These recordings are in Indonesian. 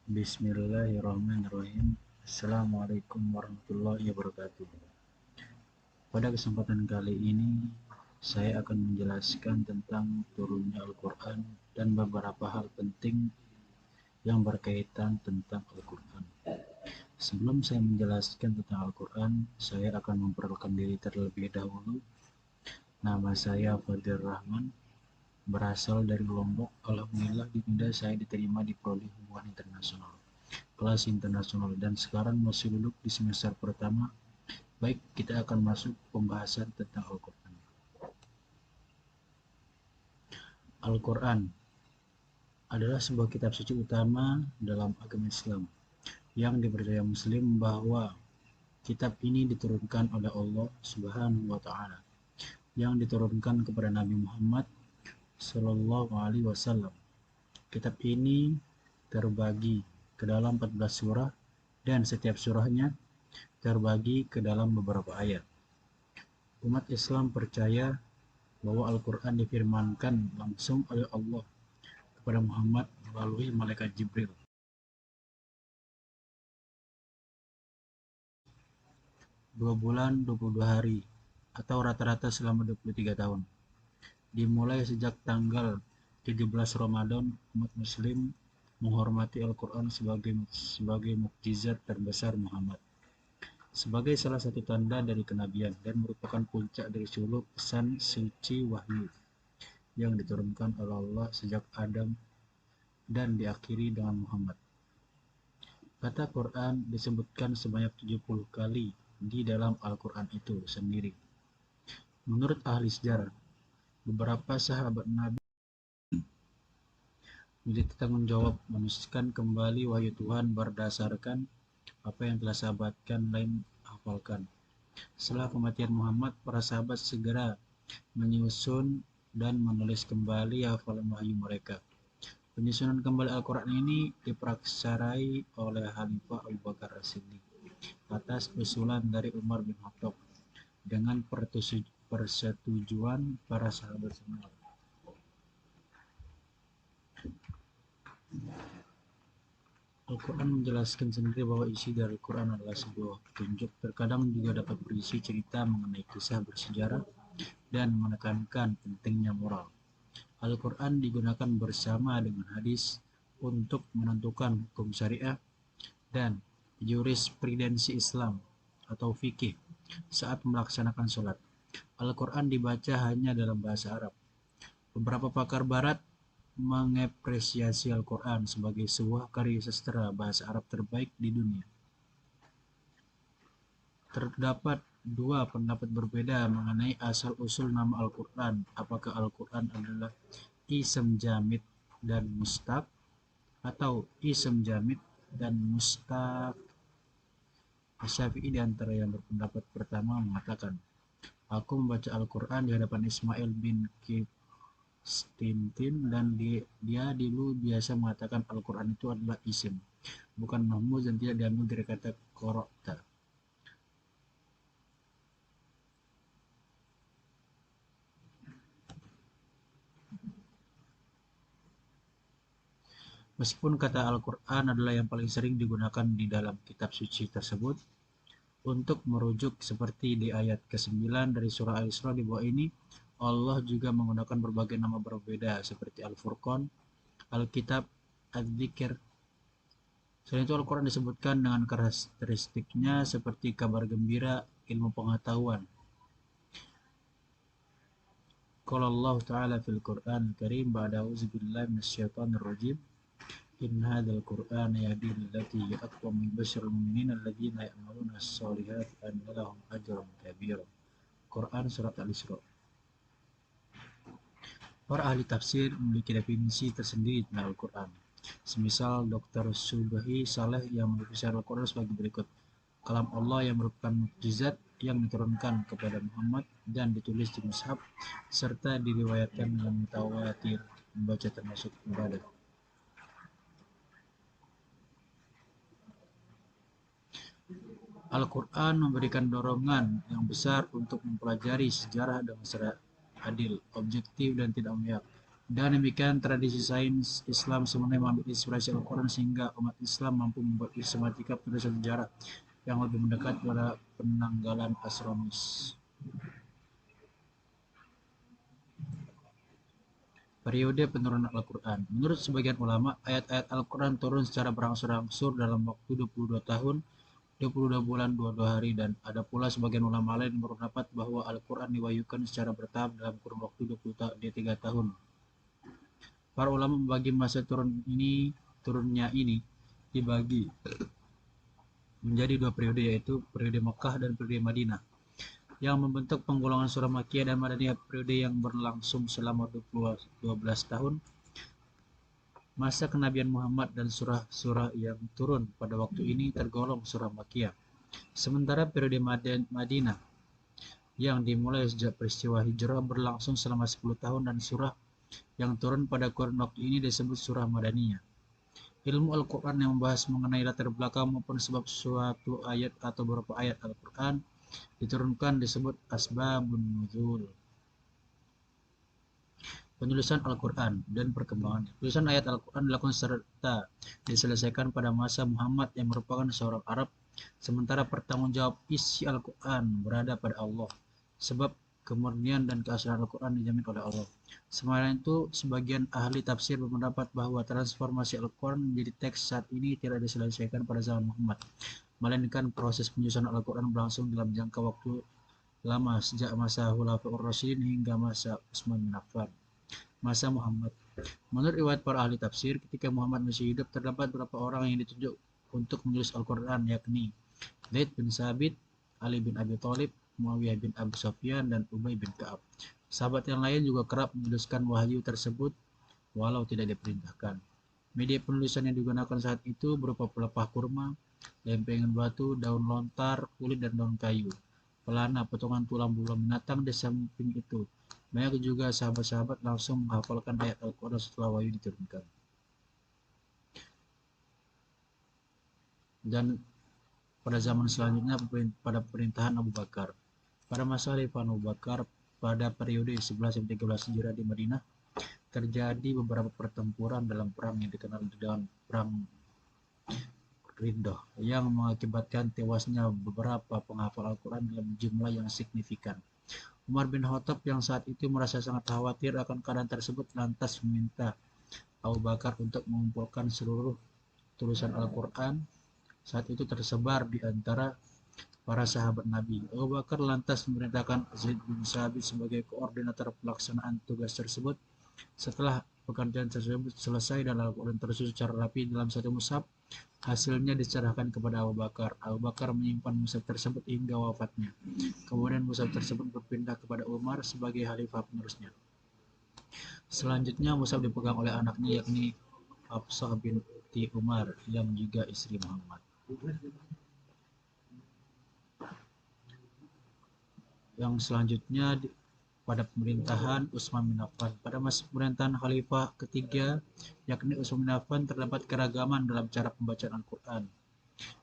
Bismillahirrahmanirrahim. Assalamualaikum warahmatullahi wabarakatuh. Pada kesempatan kali ini, saya akan menjelaskan tentang turunnya Al-Quran dan beberapa hal penting yang berkaitan tentang Al-Quran. Sebelum saya menjelaskan tentang Al-Quran, saya akan memperkenalkan diri terlebih dahulu. Nama saya Fadil Rahman, berasal dari Lombok. Alhamdulillah di Indonesia saya diterima di Prodi Hubungan Internasional, kelas internasional, dan sekarang masih duduk di semester pertama. Baik, kita akan masuk pembahasan tentang Al-Quran. Al-Quran adalah sebuah kitab suci utama dalam agama Islam yang dipercaya Muslim bahwa kitab ini diturunkan oleh Allah Subhanahu wa Ta'ala, yang diturunkan kepada Nabi Muhammad Sallallahu Alaihi Wasallam. Kitab ini terbagi ke dalam 14 surah dan setiap surahnya terbagi ke dalam beberapa ayat. Umat Islam percaya bahwa Al-Quran difirmankan langsung oleh Allah kepada Muhammad melalui malaikat Jibril. Dua bulan 22 hari atau rata-rata selama 23 tahun. Dimulai sejak tanggal 17 Ramadan, umat Muslim menghormati Al-Quran sebagai mukjizat terbesar Muhammad, sebagai salah satu tanda dari kenabian dan merupakan puncak dari seluruh pesan suci wahyu yang diturunkan oleh Allah sejak Adam dan diakhiri dengan Muhammad. Kata Quran disebutkan sebanyak 70 kali di dalam Al-Quran itu sendiri. Menurut ahli sejarah, beberapa sahabat Nabi menjadi tanggung jawab menuliskan kembali wahyu Tuhan berdasarkan apa yang telah sahabatkan lain hafalkan. Setelah kematian Muhammad, para sahabat segera menyusun dan menulis kembali hafalan wahyu mereka. Penyusunan kembali Al-Quran ini diperaksarai oleh Khalifah Abu Bakar As-Siddiq atas usulan dari Umar bin Khattab dengan persetujuan para sahabat semua. Al-Quran menjelaskan sendiri bahwa isi dari Al-Quran adalah sebuah petunjuk. Terkadang juga dapat berisi cerita mengenai kisah bersejarah dan menekankan pentingnya moral. Al-Quran digunakan bersama dengan hadis untuk menentukan hukum syariah dan jurisprudensi Islam atau fikih saat melaksanakan sholat. Al-Quran dibaca hanya dalam bahasa Arab. Beberapa pakar barat mengapresiasi Al-Quran sebagai sebuah karya sastra bahasa Arab terbaik di dunia. Terdapat dua pendapat berbeda mengenai asal-usul nama Al-Quran. Apakah Al-Quran adalah ism jamid dan mustaq atau ism jamid dan mustaq? Asy-Syafi'i di antara yang berpendapat pertama mengatakan, aku membaca Al-Quran di hadapan Ismail bin Qistintin dan dia dulu biasa mengatakan Al-Quran itu adalah isim, bukan mahmuz, dan tidak diambil dari kata qara'ta. Meskipun kata Al-Quran adalah yang paling sering digunakan di dalam kitab suci tersebut untuk merujuk seperti di ayat ke-9 dari surah Al-Isra di bawah ini, Allah juga menggunakan berbagai nama berbeda seperti Al-Furqan, Al-Kitab, Al-Dzikr. Selain itu Al-Quran disebutkan dengan karakteristiknya seperti kabar gembira, ilmu pengetahuan. Qala Allah Ta'ala fil Quran Karim ba'da auzubillahi minasyaitonir rajim. In hadzal Qur'ana yahdi lillati hiya aqwam wa yubashshirul mu'minina alladzina ya'maluna as-solihati anna lahum ajran kabira. Quran surat Al-Isra. Para ahli tafsir memiliki definisi tersendiri tentang Al-Quran. Semisal Dr. Subhi Saleh yang mendefinisikan Al-Quran sebagai berikut: kalam Allah yang merupakan mukjizat yang diturunkan kepada Muhammad dan ditulis di mushaf serta diriwayatkan dengan mutawatir, membaca termasuk ibadah. Al-Quran memberikan dorongan yang besar untuk mempelajari sejarah dengan secara adil, objektif, dan tidak memihak. Dan demikian tradisi sains Islam sebenarnya mengambil inspirasi Al-Quran sehingga umat Islam mampu membuat sistematika penulisan sejarah yang lebih mendekat pada penanggalan astronomis. Periode penurunan Al-Quran. Menurut sebagian ulama, ayat-ayat Al-Quran turun secara berangsur-angsur dalam waktu 22 tahun, 22 bulan, 22 hari, dan ada pula sebagian ulama lain yang berpendapat bahwa Al-Quran diwahyukan secara bertahap dalam kurun waktu 23 tahun. Para ulama membagi masa turunnya ini dibagi menjadi dua periode, yaitu periode Mekah dan periode Madinah, yang membentuk penggolongan surah Makkiyah dan Madaniyah. Periode yang berlangsung selama 12 tahun, masa kenabian Muhammad, dan surah-surah yang turun pada waktu ini tergolong surah Makkiyah. Sementara periode Madinah yang dimulai sejak peristiwa hijrah berlangsung selama 10 tahun dan surah yang turun pada kurun waktu ini disebut surah Madaniyah. Ilmu Al-Quran yang membahas mengenai latar belakang maupun sebab suatu ayat atau beberapa ayat Al-Quran diturunkan disebut asbabun nuzul. Penulisan Al-Quran dan perkembangannya. Penulisan ayat Al-Quran dilakukan serta diselesaikan pada masa Muhammad yang merupakan seorang Arab, sementara pertanggungjawab isi Al-Quran berada pada Allah, sebab kemurnian dan keaslian Al-Quran dijamin oleh Allah. Selain itu, sebagian ahli tafsir berpendapat bahwa transformasi Al-Quran menjadi teks saat ini tidak diselesaikan pada zaman Muhammad, melainkan proses penyusunan Al-Quran berlangsung dalam jangka waktu lama sejak masa Khulafaur Rasyidin hingga masa Utsman bin Affan. Masa Muhammad. Menurut riwayat para ahli tafsir, ketika Muhammad masih hidup, terdapat beberapa orang yang ditunjuk untuk menulis Al-Quran, yakni Zaid bin Sabit, Ali bin Abi Thalib, Muawiyah bin Abu Sufyan, dan Ubay bin Ka'ab. Sahabat yang lain juga kerap menuliskan wahyu tersebut walau tidak diperintahkan. Media penulisan yang digunakan saat itu berupa pelepah kurma, lempengan batu, daun lontar, kulit, dan daun kayu, pelana, potongan tulang belulang binatang. Di samping itu, banyak juga sahabat-sahabat langsung menghafalkan ayat Al-Quran setelah wahyu diturunkan. Dan pada zaman selanjutnya, pada pemerintahan Abu Bakar. Pada masa Khalifah Abu Bakar, pada periode 11-13 Hijrah di Madinah, terjadi beberapa pertempuran dalam perang yang dikenal dengan Perang Riddah, yang mengakibatkan tewasnya beberapa penghafal Al-Quran dalam jumlah yang signifikan. Umar bin Khattab yang saat itu merasa sangat khawatir akan keadaan tersebut lantas meminta Abu Bakar untuk mengumpulkan seluruh tulisan Al-Quran saat itu tersebar di antara para sahabat Nabi. Abu Bakar lantas memerintahkan Zaid bin Sabit sebagai koordinator pelaksanaan tugas tersebut. Setelah pekerjaan tersebut selesai dan Al-Quran tersusun secara rapi dalam satu mushaf, hasilnya diserahkan kepada Abu Bakar. Abu Bakar menyimpan mushaf tersebut hingga wafatnya. Kemudian mushaf tersebut berpindah kepada Umar sebagai khalifah penerusnya. Selanjutnya mushaf dipegang oleh anaknya, yakni Hafsah binti Umar yang juga istri Muhammad. Yang selanjutnya pada pemerintahan Utsman bin Affan. Pada masa pemerintahan Khalifah ketiga, yakni Utsman bin Affan, terdapat keragaman dalam cara pembacaan Al-Quran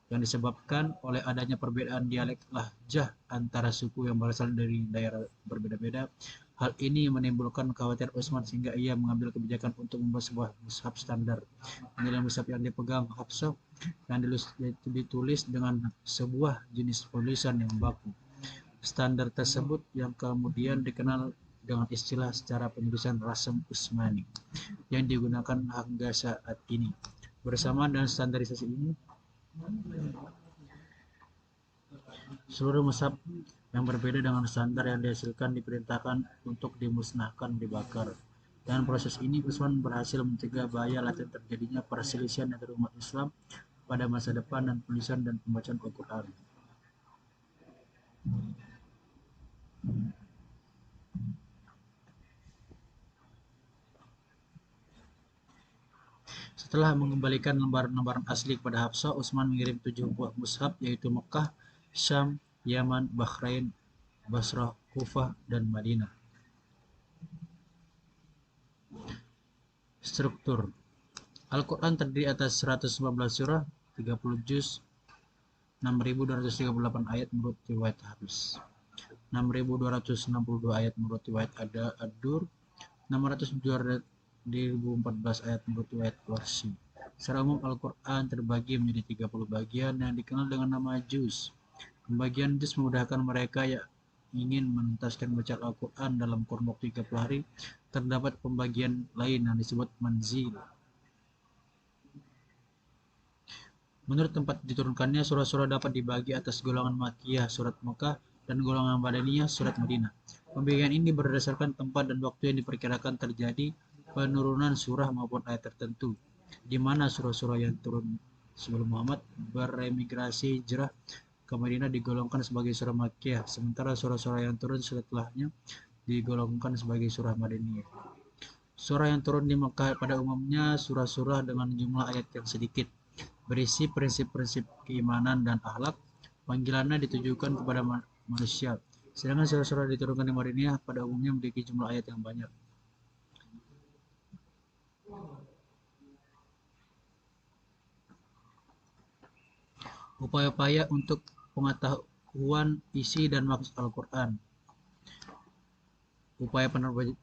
yang disebabkan oleh adanya perbedaan dialek lahjah antara suku yang berasal dari daerah berbeda-beda. Hal ini menimbulkan kekhawatiran Utsman sehingga ia mengambil kebijakan untuk membuat sebuah mushaf standar. Inilah mushaf yang dipegang Hafsah yang ditulis dengan sebuah jenis tulisan yang baku. Standar tersebut yang kemudian dikenal dengan istilah secara penulisan Rasm Utsmani yang digunakan hingga saat ini. Bersama dengan standarisasi ini, seluruh mushaf yang berbeda dengan standar yang dihasilkan diperintahkan untuk dimusnahkan, dibakar. Dengan proses ini, Utsman berhasil mencegah bahaya laten terjadinya perselisihan antara umat Islam pada masa depan dan penulisan dan pembacaan Al-Quran. Setelah mengembalikan lembaran-lembaran asli kepada Hafsah, Utsman mengirim 7 buah mushaf, yaitu Mekah, Syam, Yaman, Bahrain, Basrah, Kufah, dan Madinah. Struktur Al-Quran terdiri atas 114 surah, 30 juz, 6.238 ayat menurut riwayat Hafiz, 6.262 ayat menurut riwayat Ad-Dur, 602 2014 ayat 42 ayat kursi. Secara umum Al-Quran terbagi menjadi 30 bagian yang dikenal dengan nama juz. Pembagian juz memudahkan mereka yang ingin menuntaskan bacaan Al-Quran dalam kurun waktu 30 hari. Terdapat pembagian lain yang disebut manzil. Menurut tempat diturunkannya, surah-surah dapat dibagi atas golongan Makkiyah, surat Makkah, dan golongan Madaniyah, surat Madinah. Pembagian ini berdasarkan tempat dan waktu yang diperkirakan terjadi penurunan surah maupun ayat tertentu, di mana surah-surah yang turun sebelum Muhammad beremigrasi hijrah ke Madinah digolongkan sebagai surah Makkiyah, sementara surah-surah yang turun setelahnya digolongkan sebagai surah Madaniyah. Surah yang turun di Makkah pada umumnya surah-surah dengan jumlah ayat yang sedikit, berisi prinsip-prinsip keimanan dan akhlak. Panggilannya ditujukan kepada manusia. Sedangkan surah-surah diturunkan di Madinah pada umumnya memiliki jumlah ayat yang banyak. Upaya-upaya untuk pengetahuan isi dan maksud Al-Quran. Upaya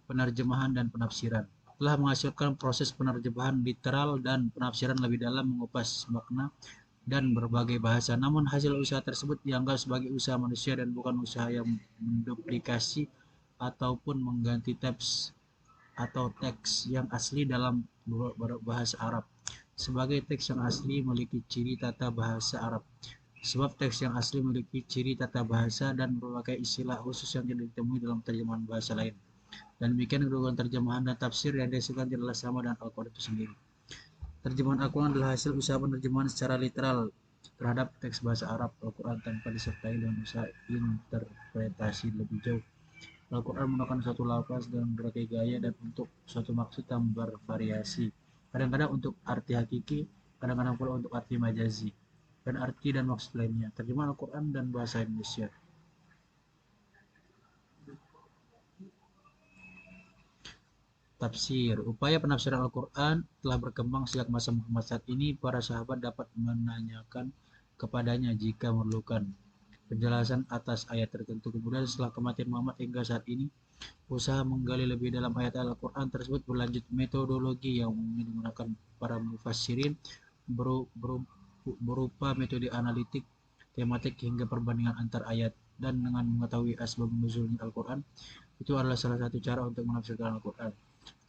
penerjemahan dan penafsiran telah menghasilkan proses penerjemahan literal dan penafsiran lebih dalam mengupas makna dan berbagai bahasa. Namun hasil usaha tersebut dianggap sebagai usaha manusia dan bukan usaha yang menduplikasi ataupun mengganti teks yang asli dalam bahasa Arab. Sebagai teks yang asli memiliki ciri tata bahasa Arab. Sebab teks yang asli memiliki ciri tata bahasa dan berbagai istilah khusus yang tidak ditemui dalam terjemahan bahasa lain. Dan demikian kedudukan terjemahan dan tafsir yang dihasilkan tidaklah sama dengan Al-Quran itu sendiri. Terjemahan Al-Quran adalah hasil usaha penerjemahan secara literal terhadap teks bahasa Arab Al-Quran tanpa disertai dengan usaha interpretasi lebih jauh. Al-Quran menggunakan satu lafaz dengan berbagai gaya dan untuk suatu maksud yang bervariasi. Kadang-kadang untuk arti hakiki, kadang-kadang pula untuk arti majazi, dan arti dan maksud lainnya. Terjemahan Al-Quran dan bahasa Indonesia. Tafsir. Upaya penafsiran Al-Quran telah berkembang sejak masa Muhammad. Saat ini, para sahabat dapat menanyakan kepadanya jika memerlukan penjelasan atas ayat tertentu. Kemudian setelah kematian Muhammad hingga saat ini, usaha menggali lebih dalam ayat Al-Quran tersebut berlanjut. Metodologi yang digunakan para mufassirin berupa metode analitik, tematik hingga perbandingan antar ayat. Dan dengan mengetahui asbab nuzulnya Al-Quran, itu adalah salah satu cara untuk menafsirkan Al-Quran.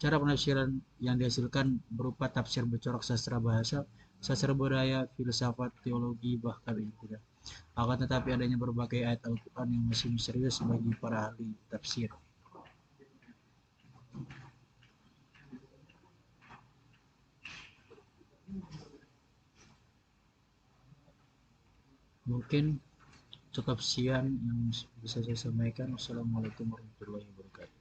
Cara penafsiran yang dihasilkan berupa tafsir bercorak sastra bahasa, sastra budaya, filsafat, teologi, bahkan ilmiah. Akan tetapi adanya berbagai ayat Al-Quran yang masih misterius bagi para ahli tafsir. Mungkin cukup sekian yang bisa saya sampaikan. Wassalamualaikum warahmatullahi wabarakatuh.